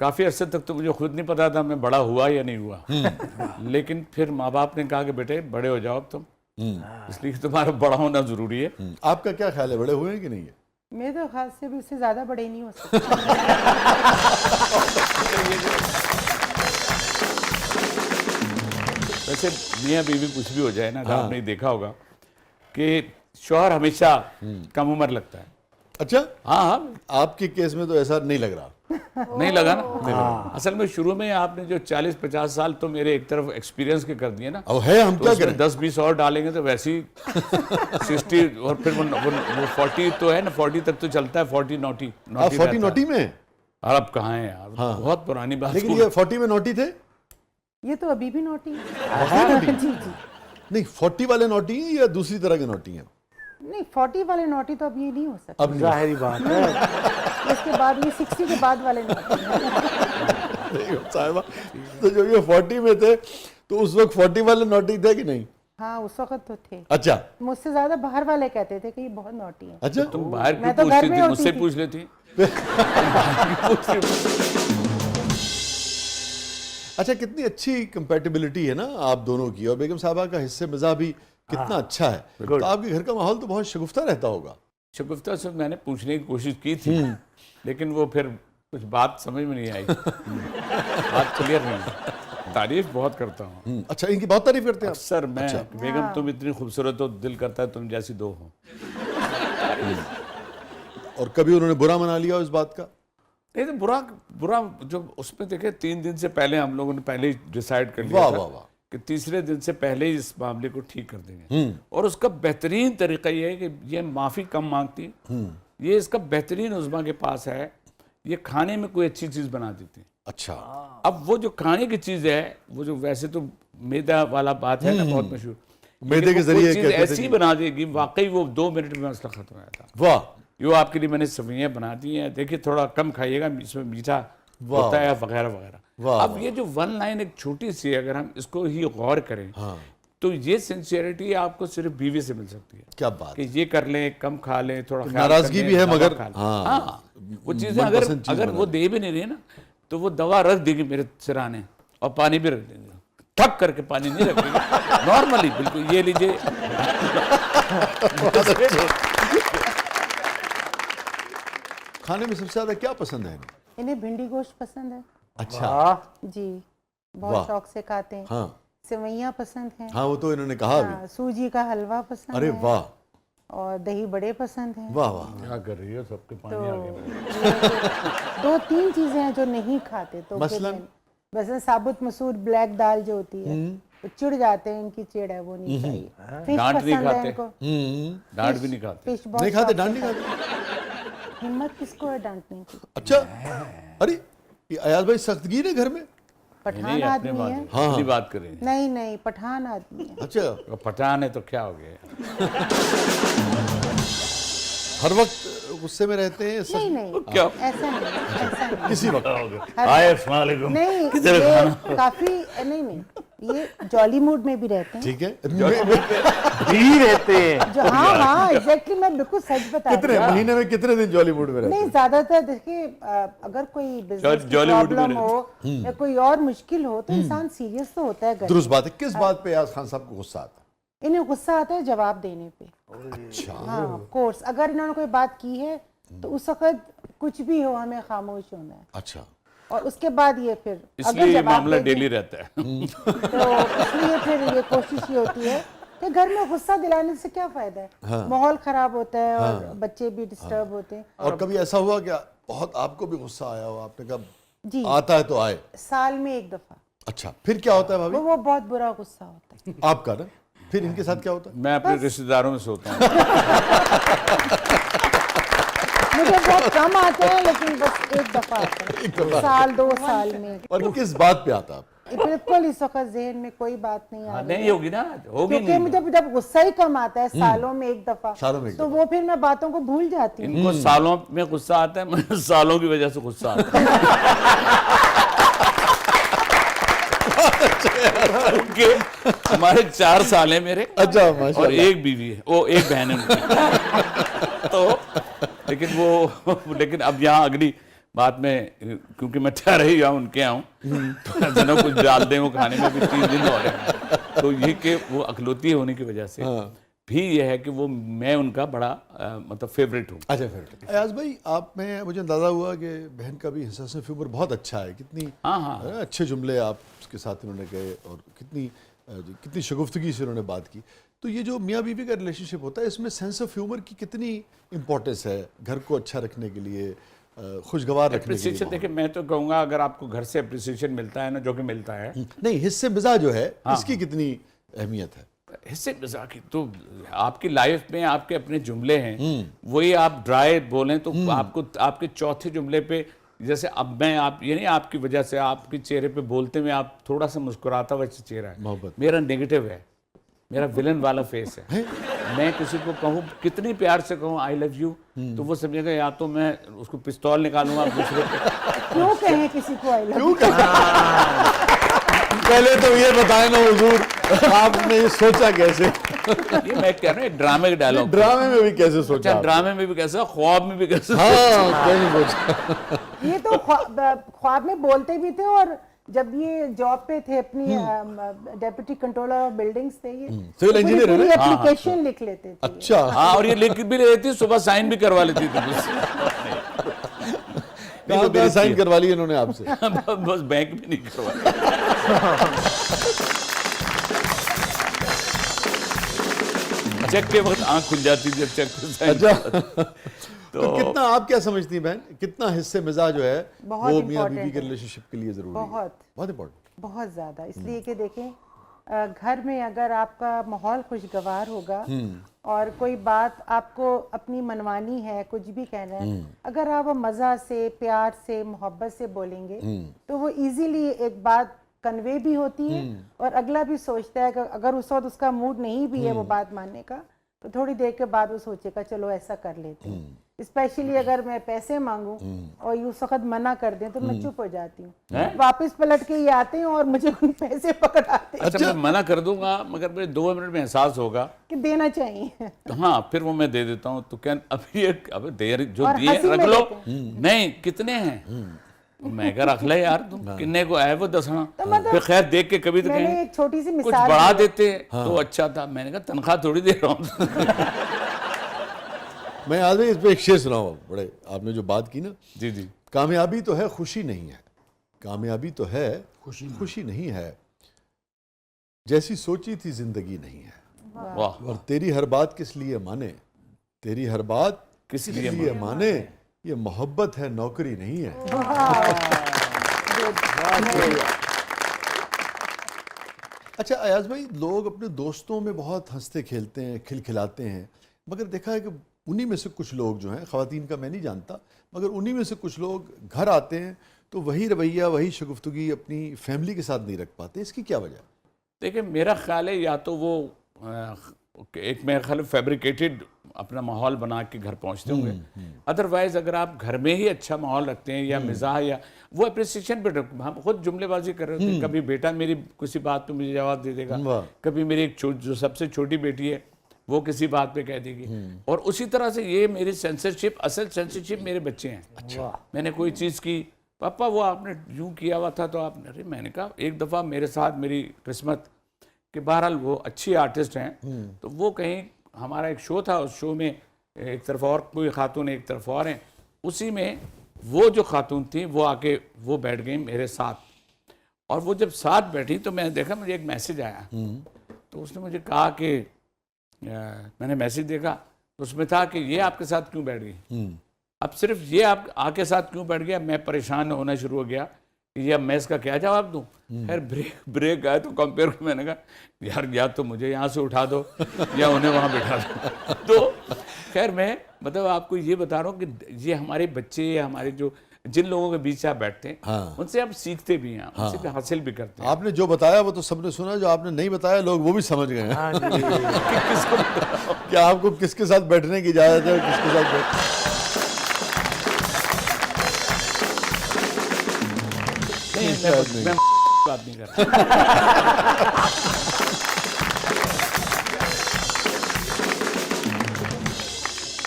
काफ़ी अरसे तक तो मुझे खुद नहीं पता था मैं बड़ा हुआ या नहीं हुआ। लेकिन फिर माँ बाप ने कहा कि बेटे बड़े हो जाओ अब तुम, इसलिए तुम्हारा बड़ा होना ज़रूरी है। आपका क्या ख्याल है, बड़े हुए हैं कि नहीं है? मेरे तो ख्याल से भी उससे ज़्यादा बड़े नहीं हो सकते। वैसे मियाँ बीवी कुछ भी हो जाए ना, आपने देखा होगा कि शौहर हमेशा कम उम्र लगता है। अच्छा, हाँ हाँ, आपके केस में तो ऐसा नहीं लग रहा। नहीं लगा ना। असल में शुरू में आपने जो 40-50 साल तो मेरे एक तरफ एक्सपीरियंस के कर दिए ना, अब है, हम तो क्या उसमें करें? 10-20 और डालेंगे तो वैसे ही 60 और फिर वो 40 तो है ना, 40 तक तो चलता है, 40 नोटी आप 40 नोटी में हैं? और अब कहाँ है यार, बहुत पुरानी बात। लेकिन ये 40 में नोटी थे? ये तो अभी भी नोटी है। जी जी। नहीं, 40 वाले नोटी हैं या दूसरी तरह के नोटी हैं? नहीं, 40 वाले नोटी तो अब ये नहीं हो सकते। अब नहीं। जाहिर बात है। इसके बाद ये 60 के बाद वाले नोटी हैं। नहीं साहिबा, तो जब ये 40 में थे तो उस वक्त 40 वाले नोटी थे कि नहीं? हाँ, उस वक्त तो थे। अच्छा मुझसे ज्यादा बाहर वाले कहते थे कि ये बहुत नोटी है। अच्छा, तुम बाहर मैं क्यों तो घर पूछती में थी, होती मुझसे थी। पूछ लेती। अच्छा, कितनी अच्छी कंपैटिबिलिटी है ना आप दोनों की, और बेगम साहबा का हिस्से मिजाज भी कितना अच्छा है। तो आपके घर का माहौल तो बहुत शगुफ्ता रहता होगा। शगुफ्ता से मैंने पूछने की कोशिश की थी, लेकिन वो फिर कुछ बात समझ में नहीं आई। बात क्लियर नहीं। तारीफ बहुत करता हूँ अच्छा, इनकी बहुत तारीफ करते हैं आप? अक्सर मैं। बेगम तुम इतनी खूबसूरत हो, दिल करता है तुम जैसी दो हो। और कभी उन्होंने बुरा मना लिया हो इस बात का? नहीं तो बुरा बुरा जो उसमें देखे, 3 दिन से पहले हम लोगों ने पहले ही डिसाइड कर वाह लिया वाह था वाह। कि तीसरे दिन से पहले ही इस मामले को ठीक कर देंगे। और उसका बेहतरीन तरीका ये है कि ये माफ़ी कम मांगती, ये इसका बेहतरीन उज़्मा के पास है, ये खाने में कोई अच्छी चीज़ बना देती। अच्छा, अब वो जो खाने की चीज़ है, वो जो वैसे तो मैदा वाला बात है ना, बहुत मशहूर, मैदे के जरिए चीज़ कहते थे ऐसी कि- बना देगी, वाकई वो 2 मिनट में मसला खत्म हो जाता। वाह यो आपके लिए मैंने सवैयाँ बना दी हैं, देखिए थोड़ा कम खाइएगा, इसमें मीठा होता है वगैरह वगैरह। वाह, अब ये जो 1 लाइन एक छोटी सी है, अगर हम इसको ही गौर करें, हाँ, तो ये सिंसियरिटी आपको सिर्फ बीवी से मिल सकती है क्या बात कि ये कर लें, कम खा लें, थोड़ा ख्याल नाराजगी कर लें, भी है, दवा मगर खा लें। हाँ, हाँ, वो चीज़ें अगर मनपसंद चीज़ अगर बना वो दे भी नहीं रही ना, तो वो दवा रख देगी मेरे सिराने और पानी भी रख देंगे, ठक करके पानी नहीं रखेगी, नॉर्मली बिल्कुल, ये लीजिए। खाने में सबसे ज्यादा क्या पसंद है इन्हें? इन्हें भिंडी गोश्त पसंद है अच्छा, जी, वाह। बहुत शौक से खाते हैं। हाँ सेवइयाँ पसंद हैं। हाँ, वो तो इन्होंने कहा अभी। हाँ, सूजी का हलवा पसंद अरे है। वाह और दही बड़े पसंद हैं। वाह वाह। क्या कर रही हो, सबके पानी तो आ गया। ये 2-3 चीजें हैं जो नहीं खाते। तो मसलन? वैसे साबुत मसूर ब्लैक दाल जो होती है, वो चिढ़ जाते हैं, इनकी चिढ़ है, वो नहीं चाहिए। फिश डांट नहीं पसंद है खाते। इनको। डांट भी नहीं खाते। फिश बहुत नहीं खाते, शौक डांट से नहीं खाते? हिम्मत किसको है डांटने की? अच्छा, अरे ये अयाज भाई सख्तगीर है घर में? पठान नहीं, अपने आदमी बात है। अपनी बात करें। नहीं नहीं, पठान आदमी है। अच्छा, और पठान है तो क्या हो गया। हर वक्त गुस्से में रहते हैं? नहीं नहीं, क्या? ऐसा नहीं, ऐसा नहीं। किसी वक्त? हाय, अस्सलाम वालेकुम। नहीं, किधर है ये खाना? काफी नहीं नहीं, ये जॉली मूड में भी रहते हैं। ठीक है। भी रहते हैं। जो हाँ हाँ एग्जैक्टली, मैं बिल्कुल सच बता रही कितने हूँ। महीने में कितने दिन जॉली मूड में रहते नहीं, हैं? ज्यादातर देखिए, अगर कोई बिजनेस की जॉलीवुड में प्रॉब्लम हो या कोई और मुश्किल हो तो इंसान सीरियस तो होता है घर में। दुरुस्त बात है। किस बात पे अयाज खान साहब को गुस्सा आता है? इन्हें गुस्सा आता है जवाब देने पे। अच्छा, हाँ, ऑफ कोर्स, अगर इन्होंने कोई बात की है तो उस वक्त कुछ भी हो हमें खामोश होना है, अच्छा। और उसके बाद ये फिर इसलिए ये जवाब मामला दे दें, डेली रहता है। तो इसलिए फिर ये कोशिश ये होती है कि घर में गुस्सा दिलाने से क्या फायदा है। माहौल खराब होता है और बच्चे भी डिस्टर्ब होते हैं। और कभी ऐसा हुआ क्या बहुत आपको भी गुस्सा आया हो, आपने कहा जी, आता है तो आए? साल में एक दफा। अच्छा, फिर क्या होता है भाभी? वो बहुत बुरा गुस्सा होता है। आपका ना, फिर इनके साथ क्या होता है? मैं अपने रिश्तेदारों में सोता हूँ। मुझे बहुत कम आते हैं, लेकिन बस एक दफा आता है, साल 2 साल में। और किस बात पे आता है? बिल्कुल इस वक्त जहन में कोई बात नहीं आ हाँ, रही, नहीं होगी ना, होगी क्योंकि नहीं। मुझे जब गुस्सा ही कम आता है सालों में एक दफा, सालों में एक तो वो फिर मैं बातों को भूल जाती हूँ। इनको सालों में गुस्सा आता है, मुझे सालों की वजह से गुस्सा आता है। क्योंकि हमारे 4 साल हैं मेरे, अच्छा, और माशाल्लाह। एक बीवी है, वो एक बहन है उनकी। तो लेकिन अब यहाँ अगली बाद में क्योंकि मैं ठहरा ही आऊँ उनके आऊँ तो ऐसा ना कुछ डाल दें वो खाने में भी 3 दिन हो रहे हैं। तो ये कि वो अखलौती होने की वजह से भी ये है कि वो मैं उनका बड़ा मतलब फेवरेट हूँ। अच्छा फिर अयाज भाई आप में मुझे अंदाजा हुआ कि बहन का भी सेंस ऑफ ह्यूमर बहुत अच्छा है, कितनी अच्छे जुमले आपके साथ इन्होंने कहे और कितनी शगुफ्तगी से उन्होंने बात की। तो ये जो मियाँ बीवी का रिलेशनशिप होता है इसमें सेंस ऑफ ह्यूमर की कितनी इंपॉर्टेंस है घर को अच्छा रखने के लिए, खुशगवार रखने के लिए? देखिए मैं तो कहूँगा अगर आपको घर से अप्रिसिएशन मिलता है ना, जो कि मिलता है, नहीं हिस्से मिजाज जो है इसकी कितनी अहमियत है? हिस्से मिजाज की तो आपकी लाइफ में आपके अपने जुमले हैं, वही आप ड्राई बोलें तो आपको आपके चौथे जुमले पे, जैसे अब मैं आप ये नहीं आपकी वजह से आपके चेहरे पे बोलते हुए आप थोड़ा सा मुस्कुराता हुआ चेहरा है, मोहब्बत मेरा नेगेटिव है, मेरा विलन वाला फेस है। मैं किसी को कहूँ कितनी प्यार से कहूँ आई लव यू तो वो समझेगा या तो मैं उसको पिस्तौल निकालूंगा दूसरे पे। क्यों कहें किसी को आई लव यू? पहले तो ये बताएं ना हुजूर आपने ये सोचा कैसे? ये मैं कह रहा हूँ ड्रामे के डायलॉग, ड्रामे में भी कैसे सोचा? ड्रामे में भी कैसे, ख्वाब में भी कैसे? हाँ कैसे सोचा? ये तो ख्वाब में बोलते भी थे, और जब ये जॉब पे थे अपनी डेप्यूटी कंट्रोलर ऑफ बिल्डिंग्स थे, ये सिविल इंजीनियर है ना? एप्लीकेशन लिख लेते थे। अच्छा हाँ, और ये लिख भी लेती थी, सुबह साइन भी करवा लेती थी। कहाँ साइन करवा ली इन्होंने आपसे? बस बैंक में नहीं करवा। चेक के वक्त आंख खुल जाती थी जब चेक पे साइन। अच्छा तो कितना आप क्या समझती हैं बहन, कितना हिस्से मिजाज जो है बहुत वो मियाँ important बीवी के है। रिलेशनशिप के लिए जरूरी है? बहुत इंपॉर्टेंट, बहुत ज्यादा। इसलिए कि देखें घर में अगर आपका माहौल खुशगवार होगा और कोई बात आपको अपनी मनवानी है, कुछ भी कहना है, अगर आप वो मज़ा से, प्यार से, मोहब्बत से बोलेंगे तो वो इजीली एक बात कन्वे भी होती है और अगला भी सोचता है कि अगर उस वक्त उसका मूड नहीं भी है वो बात मानने का, तो थोड़ी देर के बाद वो सोचेगा चलो ऐसा कर लेते हैं। स्पेशली अगर मैं पैसे मांगूं और ये उस वक्त मना कर दें तो मैं चुप हो जाती हूँ, वापस पलट के ये आते हैं और मुझे उन पैसे पकड़ाते हैं। अच्छा मैं मना कर दूंगा मगर मुझे 2 मिनट में एहसास होगा कि देना चाहिए। तो हाँ फिर वो मैं दे देता हूँ। तो क्या अभी ये अब देर जो और दिए हंसी में रख लो, देते नहीं कितने हैं मैं कह रख ले यार, तुम किन्ने को आए वो दसना, फिर खैर देख के कभी तो मैंने कहें एक छोटी सी कुछ मिसाल बढ़ा दी है। देते तो अच्छा था। मैंने कहा तनख्वाह थोड़ी दे रहा हूँ। मैं आज इस पे एक शेर सुनाऊँ बड़े, आपने जो बात की ना, जी जी, कामयाबी तो है खुशी नहीं है, कामयाबी तो है खुशी नहीं है, जैसी सोची थी जिंदगी नहीं है, वाह, और तेरी हर बात किस लिए माने, तेरी हर बात किस किस लिए लिए माने, ये मोहब्बत है नौकरी नहीं है। अच्छा अयाज भाई, लोग अपने दोस्तों में बहुत हंसते खेलते हैं, खिलखिलाते हैं, मगर देखा है कि उन्हीं में से कुछ लोग जो हैं, ख़वातीन का मैं नहीं जानता, मगर उन्हीं में से कुछ लोग घर आते हैं तो वही रवैया, वही शगुफ्तगी अपनी फैमिली के साथ नहीं रख पाते। इसकी क्या वजह? देखिए मेरा ख्याल है या तो वो एक मेरा ख्याल फैब्रिकेटेड अपना माहौल बना के घर पहुंचते होंगे, अदरवाइज अगर आप घर में ही अच्छा माहौल रखते हैं या मिजाह या वो अप्रिसिएशन पे, हम खुद जुमलेबाजी कर रहे थे, कभी बेटा मेरी किसी बात पे मुझे जवाब दे देगा, कभी मेरी एक जो सबसे छोटी बेटी है वो किसी बात पे कह देगी, और उसी तरह से ये मेरी सेंसरशिप, असल सेंसरशिप मेरे बच्चे हैं। अच्छा मैंने कोई चीज़ की, पापा वो आपने यूँ किया हुआ था तो आपने, अरे मैंने कहा एक दफ़ा मेरे साथ मेरी किस्मत कि बहरहाल वो अच्छी आर्टिस्ट हैं, तो वो कहीं हमारा एक शो था, उस शो में एक तरफ और कोई खातून एक तरफ और हैं, उसी में वो जो खातून थी वो आके वो बैठ गई मेरे साथ, और वो जब साथ बैठी तो मैंने देखा मुझे एक मैसेज आया, तो उसने मुझे कहा कि मैंने मैसेज देखा तो उसमें था कि ये आपके साथ क्यों बैठ गई, अब सिर्फ ये आप आके साथ क्यों बैठ गया, मैं परेशान होना शुरू हो गया कि ये अब मैं इसका क्या जवाब दूँ। खैर ब्रेक आया तो कंपेयर को मैंने कहा यार या तो मुझे यहाँ से उठा दो या उन्हें वहाँ बिठा दो। तो खैर मैं मतलब आपको ये बता रहा हूँ कि ये हमारे बच्चे, हमारे जो जिन लोगों के बीच से आप बैठते हैं, हाँ, उनसे आप सीखते भी हैं, उनसे भी हासिल भी करते हैं। आपने जो बताया वो तो सबने सुना, जो आपने नहीं बताया लोग वो भी समझ गए हैं। हाँ जी। कि क्या आपको किसके साथ बैठने की इजाजत है और किसके साथ मैं बात नहीं कर रहा।